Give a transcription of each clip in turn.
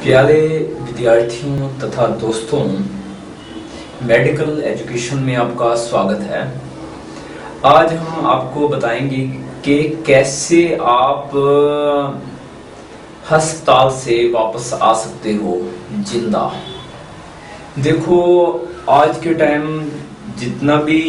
प्यारे विद्यार्थियों तथा दोस्तों, मेडिकल एजुकेशन में आपका स्वागत है। आज हम आपको बताएंगे कि कैसे आप अस्पताल से वापस आ सकते हो जिंदा। देखो, आज के टाइम जितना भी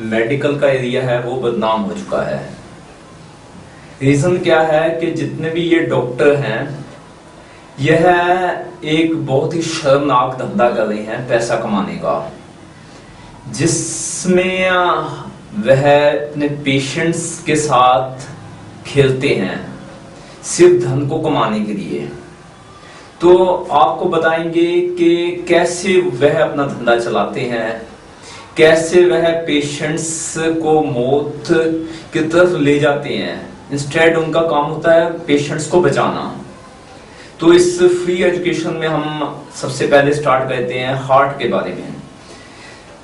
मेडिकल का एरिया है वो बदनाम हो चुका है। रीजन क्या है कि जितने भी ये डॉक्टर हैं, यह एक बहुत ही शर्मनाक धंधा कर रहे हैं पैसा कमाने का, जिसमें वह अपने पेशेंट्स के साथ खेलते हैं सिर्फ धन को कमाने के लिए। तो आपको बताएंगे कि कैसे वह अपना धंधा चलाते हैं, कैसे वह पेशेंट्स को मौत की तरफ ले जाते हैं। इंस्टेड उनका काम होता है पेशेंट्स को बचाना। तो इस फ्री एजुकेशन में हम सबसे पहले स्टार्ट करते हैं हार्ट के बारे में।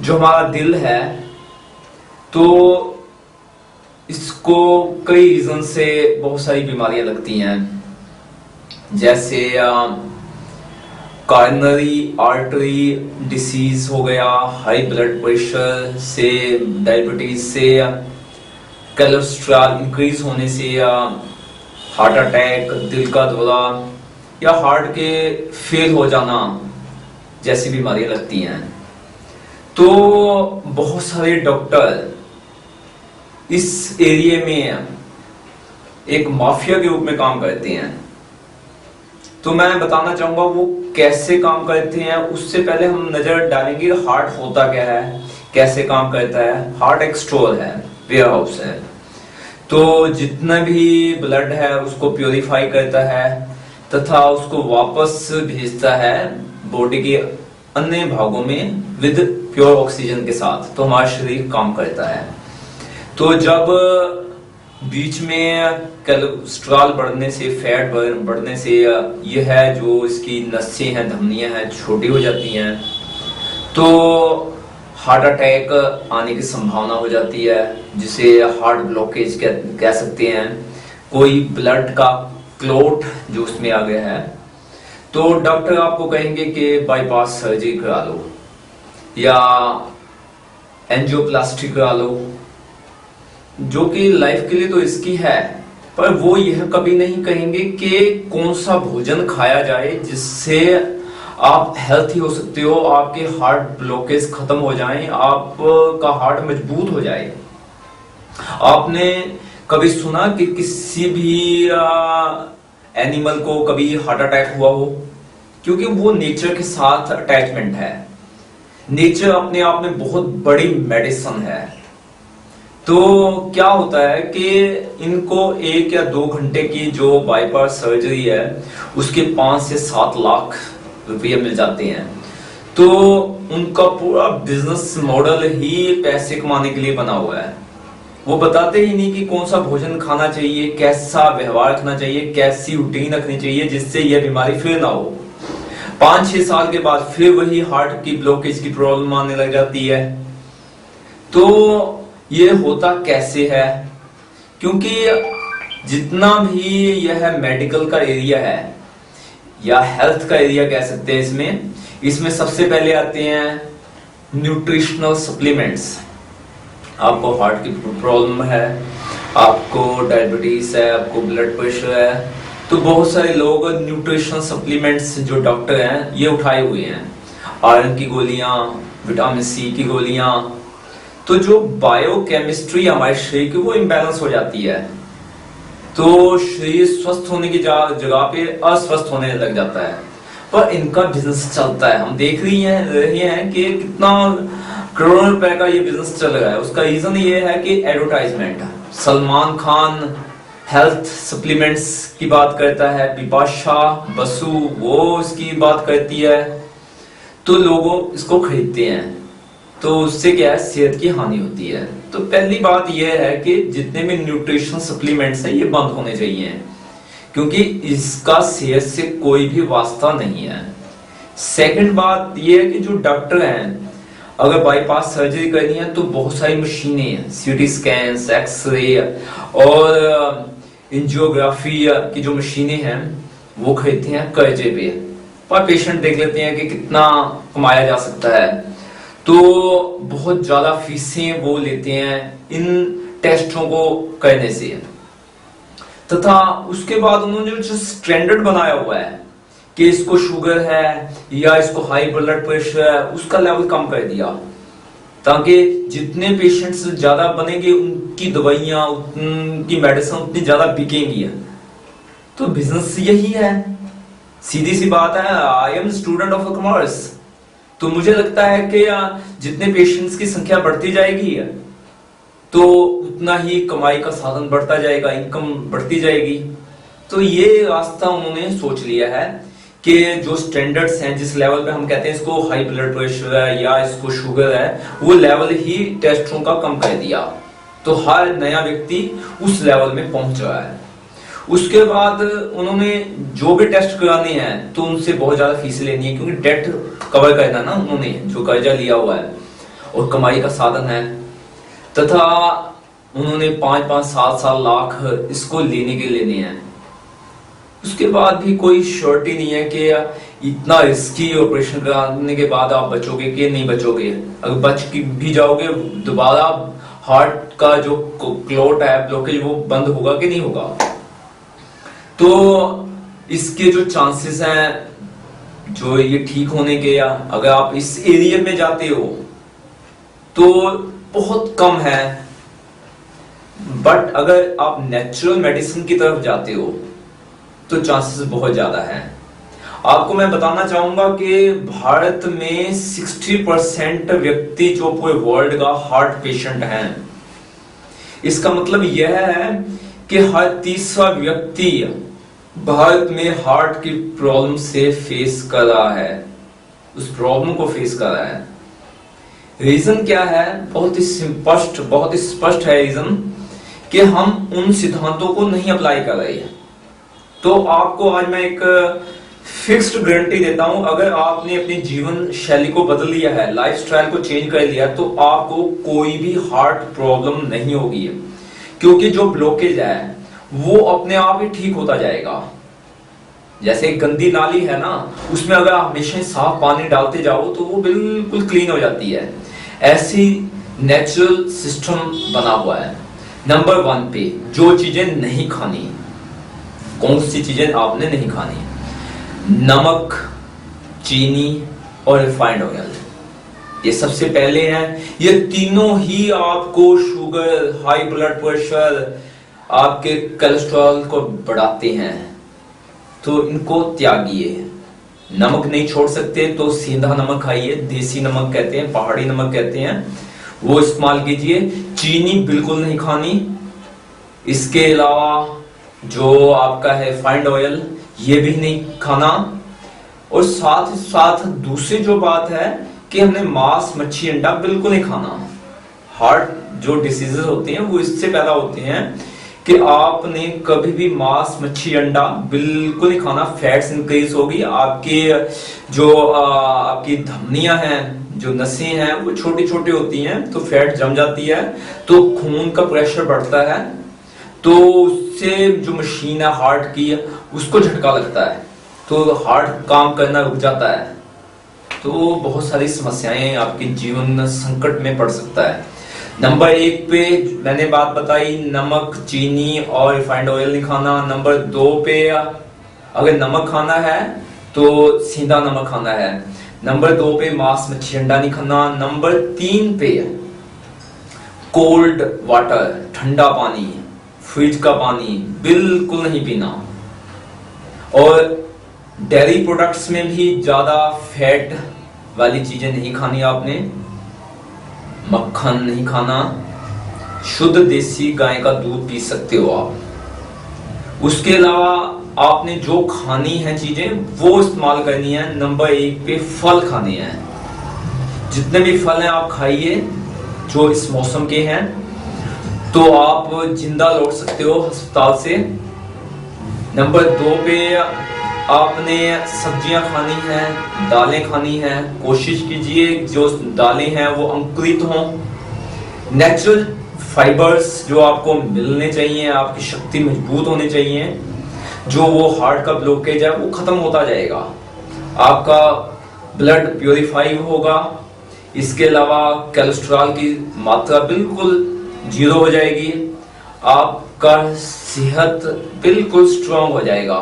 जो हमारा दिल है, तो इसको कई रीजन से बहुत सारी बीमारियां लगती हैं, जैसे कॉर्नरी आर्टरी डिसीज हो गया, हाई ब्लड प्रेशर से, डायबिटीज से, कोलेस्ट्रॉल इंक्रीज होने से, हार्ट अटैक, दिल का दौरा या हार्ट के फेल हो जाना जैसी बीमारियां लगती हैं। तो बहुत सारे डॉक्टर इस एरिया में एक माफिया के रूप में काम करते हैं। तो मैं बताना चाहूंगा वो कैसे काम करते हैं। उससे पहले हम नजर डालेंगे हार्ट होता क्या है, कैसे काम करता है। हार्ट एक स्टोर है, वेयर हाउस है। तो जितना भी ब्लड है उसको प्योरीफाई करता है तथा उसको वापस भेजता है बॉडी के अन्य भागों में विद प्योर ऑक्सीजन के साथ। तो हमारा शरीर काम करता है। तो जब बीच में कोलेस्ट्रॉल बढ़ने से, फैट बढ़ने से यह है जो इसकी नसें हैं, धमनियां हैं, छोटी हो जाती हैं, तो हार्ट अटैक आने की संभावना हो जाती है, जिसे हार्ट ब्लॉकेज कह सकते हैं। कोई ब्लड का क्लॉट जो उसमें आ गया है, तो डॉक्टर आपको कहेंगे कि बाईपास सर्जरी करा लो या एंजियोप्लास्टी करा लो, जो कि लाइफ के लिए तो इसकी है, पर वो यह कभी नहीं कहेंगे कि कौन सा भोजन खाया जाए जिससे आप हेल्थी हो सकते हो, आपके हार्ट ब्लॉकेज खत्म हो जाएं, आपका हार्ट मजबूत हो जाए। आपने कभी सुना कि किसी भी एनिमल को कभी हार्ट अटैक हुआ हो? क्योंकि वो नेचर के साथ अटैचमेंट है। नेचर अपने आप में बहुत बड़ी मेडिसिन है। तो क्या होता है कि इनको 1 या 2 घंटे की जो बाईपास सर्जरी है उसके 5 से 7 लाख रुपये मिल जाते हैं। तो उनका पूरा बिजनेस मॉडल ही पैसे कमाने के लिए बना हुआ है। वो बताते ही नहीं कि कौन सा भोजन खाना चाहिए, कैसा व्यवहार रखना चाहिए, कैसी रूटीन रखनी चाहिए जिससे यह बीमारी फिर ना हो। 5-6 साल के बाद फिर वही हार्ट की ब्लॉकेज की प्रॉब्लम आने लग जाती है। तो ये होता कैसे है? क्योंकि जितना भी यह मेडिकल का एरिया है या हेल्थ का एरिया कह सकते हैं, इसमें सबसे पहले आते हैं न्यूट्रिशनल सप्लीमेंट्स। आपको हार्ट की प्रॉब्लम है, आपको डायबिटीज है, आपको ब्लड प्रेशर है, तो बहुत सारे लोग न्यूट्रिशनल सप्लीमेंट्स जो डॉक्टर हैं ये उठाए हुए हैं। आयरन की गोलियां, विटामिन सी की गोलियां। तो जो बायोकेमिस्ट्री हमारे शरीर की वो इम्बैलेंस हो जाती है, तो शरीर स्वस्थ होने की जगह पे अस्वस्थ होने लग जाता है। पर इनका बिजनेस चलता है, हम देख रहे हैं कि कितना करोड़ों रुपए का ये बिजनेस चल रहा है। उसका रीजन ये है कि advertisement. Salman Khan health supplements की बात करता है, बिपाशा बसु वो इसकी बात करती है, तो लोग इसको खरीदते हैं। तो उससे क्या है, सेहत की हानि होती है। तो पहली बात यह है कि जितने भी न्यूट्रिशन सप्लीमेंट्स हैं ये बंद होने चाहिए, क्योंकि इसका सेहत से कोई भी वास्ता नहीं है। सेकंड बात यह है कि जो डॉक्टर हैं, अगर बाईपास सर्जरी करनी है तो बहुत सारी मशीनें हैं, सीटी स्कैन, एक्सरे और एंजियोग्राफी की जो मशीनें हैं वो खरीदते हैं कर्जे पे, पर पेशेंट देख लेते हैं कि कितना कमाया जा सकता है, तो बहुत ज्यादा फीसें वो लेते हैं इन टेस्टों को करने से। तथा उसके बाद उन्होंने जो स्टैंडर्ड बनाया हुआ है कि इसको शुगर है या इसको हाई ब्लड प्रेशर है, उसका लेवल कम कर दिया, ताकि जितने पेशेंट्स ज्यादा बनेंगे उनकी दवाइयां, उनकी मेडिसिन उतनी ज्यादा बिकेंगी। तो बिजनेस यही है, सीधी सी बात है। I am student of commerce, तो मुझे लगता है कि जितने पेशेंट्स की संख्या बढ़ती जाएगी तो उतना ही कमाई का साधन बढ़ता जाएगा, इनकम बढ़ती जाएगी। तो ये रास्ता उन्होंने सोच लिया है कि जो स्टैंडर्ड्स हैं, जिस लेवल पे हम कहते हैं इसको हाई ब्लड प्रेशर है या इसको शुगर है, वो लेवल ही टेस्टों का कम कर दिया, तो हर नया व्यक्ति उस लेवल में पहुंच रहा है। उसके बाद उन्होंने जो भी टेस्ट कराने हैं तो उनसे बहुत ज्यादा फीस लेनी है, क्योंकि डेट कवर करना ना, उन्होंने जो कर्जा लिया हुआ है और कमाई का साधन है, तथा उन्होंने 5-5, 7-7 लाख इसको लेने के लेने हैं। उसके बाद भी कोई श्योरिटी नहीं है कि इतना रिस्की ऑपरेशन कराने के बाद आप बचोगे कि नहीं बचोगे। अगर बच भी जाओगे, दोबारा हार्ट का जो क्लॉट है, ब्लॉकेज, वो बंद होगा कि नहीं होगा। तो इसके जो चांसेस हैं जो ये ठीक होने के, या अगर आप इस एरिया में जाते हो तो बहुत कम है, बट अगर आप नेचुरल मेडिसिन की तरफ जाते हो तो चांसेस बहुत ज्यादा है। आपको मैं बताना चाहूंगा कि भारत में 60% व्यक्ति जो पूरे वर्ल्ड का हार्ट पेशेंट हैं। इसका मतलब यह है कि हर तीसरा व्यक्ति भारत में हार्ट की प्रॉब्लम से फेस कर रहा है, उस प्रॉब्लम को फेस कर रहा है। रीजन क्या है? बहुत ही स्पष्ट है रीजन, कि हम उन सिद्धांतों को नहीं अप्लाई कर रहे हैं। तो आपको आज मैं एक फिक्स्ड गारंटी देता हूं, अगर आपने अपनी जीवन शैली को बदल लिया है, लाइफस्टाइल को चेंज कर लिया, तो आपको कोई भी हार्ट प्रॉब्लम नहीं होगी, क्योंकि जो ब्लॉकेज है वो अपने आप ही ठीक होता जाएगा। जैसे एक गंदी नाली है ना, उसमें अगर आप हमेशा साफ पानी डालते जाओ तो वो बिल्कुल क्लीन हो जाती है। ऐसी नेचुरल सिस्टम बना हुआ है। नंबर 1 पे जो चीजें नहीं खानी, कौन सी चीजें आपने नहीं खानी? नमक, चीनी और रिफाइंड ऑयल, ये सबसे पहले हैं। ये तीनों ही आपको शुगर, हाई ब्लड प्रेशर, आपके कोलेस्ट्रॉल को बढ़ाते हैं, तो इनको त्यागिए। नमक नहीं छोड़ सकते तो सीधा नमक खाइए, देसी नमक कहते हैं, पहाड़ी नमक कहते हैं, वो इस्तेमाल कीजिए। चीनी बिल्कुल नहीं खानी। इसके अलावा जो आपका है रिफाइंड ऑयल, ये भी नहीं खाना। और साथ ही साथ दूसरी जो बात है कि हमने मांस, मच्छी, अंडा बिल्कुल नहीं खाना। हार्ट जो डिसीजेस होते हैं वो इससे पैदा होते हैं कि आपने कभी भी मांस, मच्छी, अंडा बिल्कुल नहीं खाना। फैट्स इंक्रीज होगी, आपके जो आपकी धमनियां हैं, जो नसें हैं, वो छोटी छोटी होती हैं, तो फैट जम जाती है, तो खून का प्रेशर बढ़ता है, तो उससे जो मशीन है हार्ट की, उसको झटका लगता है, तो हार्ट काम करना रुक जाता है, तो बहुत सारी समस्याएं आपके जीवन संकट में पड़ सकता है। नंबर 1 पे मैंने बात बताई, नमक, चीनी और रिफाइंड ऑयल नहीं खाना। नंबर 2 पे अगर नमक खाना है तो सीधा नमक खाना है। नंबर 2 पे मांस, मच्छी, अंडा नहीं खाना। नंबर 3 पे कोल्ड वाटर, ठंडा पानी, फ्रिज का पानी बिल्कुल नहीं पीना। और डेयरी प्रोडक्ट्स में भी ज्यादा फैट वाली चीजें नहीं खानी आपने। मक्खन नहीं खाना। शुद्ध देसी गाय का दूध पी सकते हो आप। उसके अलावा आपने जो खानी है चीजें वो इस्तेमाल करनी है। नंबर 1 पे फल खाने हैं। जितने भी फल हैं आप खाइए जो इस मौसम के हैं, तो आप जिंदा लौट सकते हो अस्पताल से। नंबर 2 पे आपने सब्जियां खानी है, दालें खानी है। कोशिश कीजिए जो दालें हैं वो अंकुरित हों, नेचुरल फाइबर्स जो आपको मिलने चाहिए, आपकी शक्ति मजबूत होनी चाहिए, जो वो हार्ट का ब्लॉकेज है वो खत्म होता जाएगा, आपका ब्लड प्योरीफाई होगा। इसके अलावा कोलेस्ट्रॉल की मात्रा बिल्कुल जीरो हो जाएगी, आपका सेहत बिल्कुल स्ट्रांग हो जाएगा।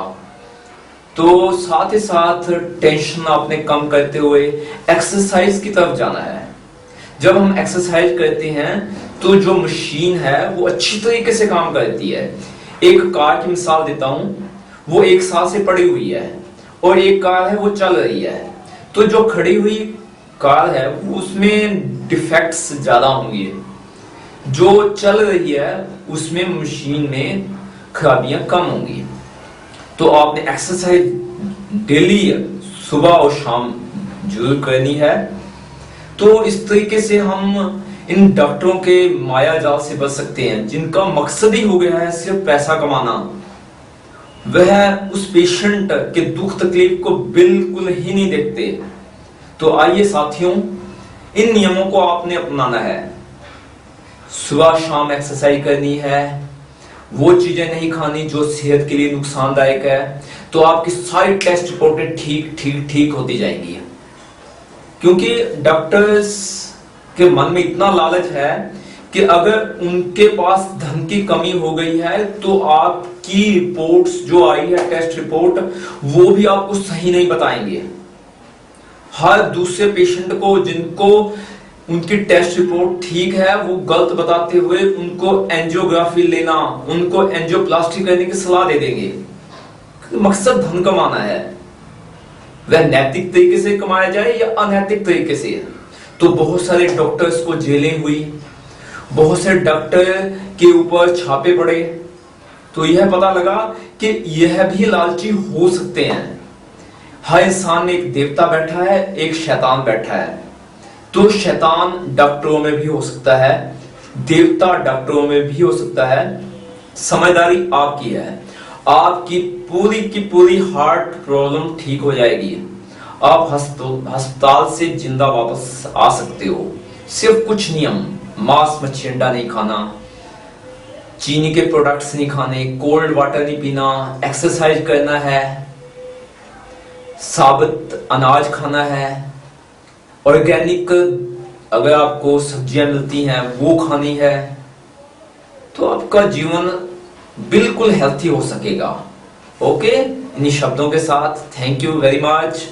तो साथ ही साथ टेंशन आपने कम करते हुए एक्सरसाइज की तरफ जाना है। जब हम एक्सरसाइज करते हैं तो जो मशीन है वो अच्छी तरीके से काम करती है। एक कार की मिसाल देता हूं, वो 1 साल से पड़ी हुई है और एक कार है वो चल रही है। तो जो खड़ी हुई कार है उसमें डिफेक्ट्स ज्यादा होंगे, जो चल रही है उसमें मशीन में खराबियां कम होंगी। तो आपने एक्सरसाइज डेली सुबह और शाम जरूर करनी है। तो इस तरीके से हम इन डॉक्टरों के माया जाल से बच सकते हैं, जिनका मकसद ही हो गया है सिर्फ पैसा कमाना। वह उस पेशेंट के दुख तकलीफ को बिल्कुल ही नहीं देखते। तो आइए साथियों, इन नियमों को आपने अपनाना है। सुबह शाम एक्सरसाइज करनी है, वो चीजें नहीं खानी जो सेहत के लिए नुकसानदायक है। तो आपकी सारी टेस्ट रिपोर्टें ठीक ठीक ठीक होती जाएंगी, क्योंकि डॉक्टर्स के मन में इतना लालच है कि अगर उनके पास धन की कमी हो गई है तो आपकी रिपोर्ट्स जो आई है, टेस्ट रिपोर्ट, वो भी आपको सही नहीं बताएंगे। हर दूसरे पेशेंट को जिनको उनकी टेस्ट रिपोर्ट ठीक है वो गलत बताते हुए उनको एंजियोग्राफी लेना, उनको एंजियोप्लास्टी करने की सलाह दे देंगे। मकसद धन कमाना है, वह नैतिक तरीके से कमाया जाए या अनैतिक तरीके से। तो बहुत सारे डॉक्टर्स को जेलें हुई, बहुत से डॉक्टर के ऊपर छापे पड़े। तो यह पता लगा कि यह भी लालची हो सकते हैं। हर इंसान में एक देवता बैठा है, एक शैतान बैठा है। तो शैतान डॉक्टरों में भी हो सकता है, देवता डॉक्टरों में भी हो सकता है। समझदारी आपकी है, आपकी पूरी की पूरी हार्ट प्रॉब्लम ठीक हो जाएगी। आप अस्पताल से जिंदा वापस आ सकते हो। सिर्फ कुछ नियम, मांस मच्छी अंडा नहीं खाना, चीनी के प्रोडक्ट्स नहीं खाने, कोल्ड वाटर नहीं पीना, एक्सरसाइज करना है, साबुत अनाज खाना है, ऑर्गेनिक अगर आपको सब्जियां मिलती हैं वो खानी है। तो आपका जीवन बिल्कुल हेल्थी हो सकेगा। ओके, इन्हीं शब्दों के साथ थैंक यू वेरी मच।